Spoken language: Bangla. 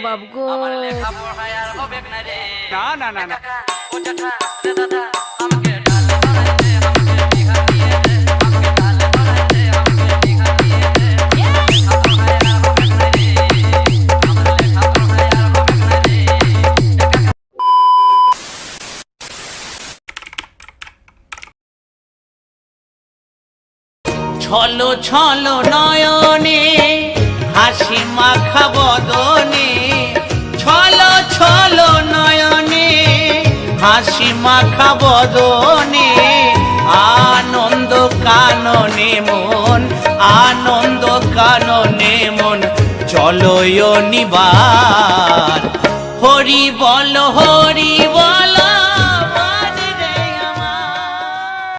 বাপ গো। না না না না ছলো ছলো নয়নে হাসি মাখা বদনে, ছলো ছলো নয়নে হাসি মাখা বদনে, আনন্দ কাননে মন, আনন্দ কাননে মন, চলো নিবার হরি বল হরি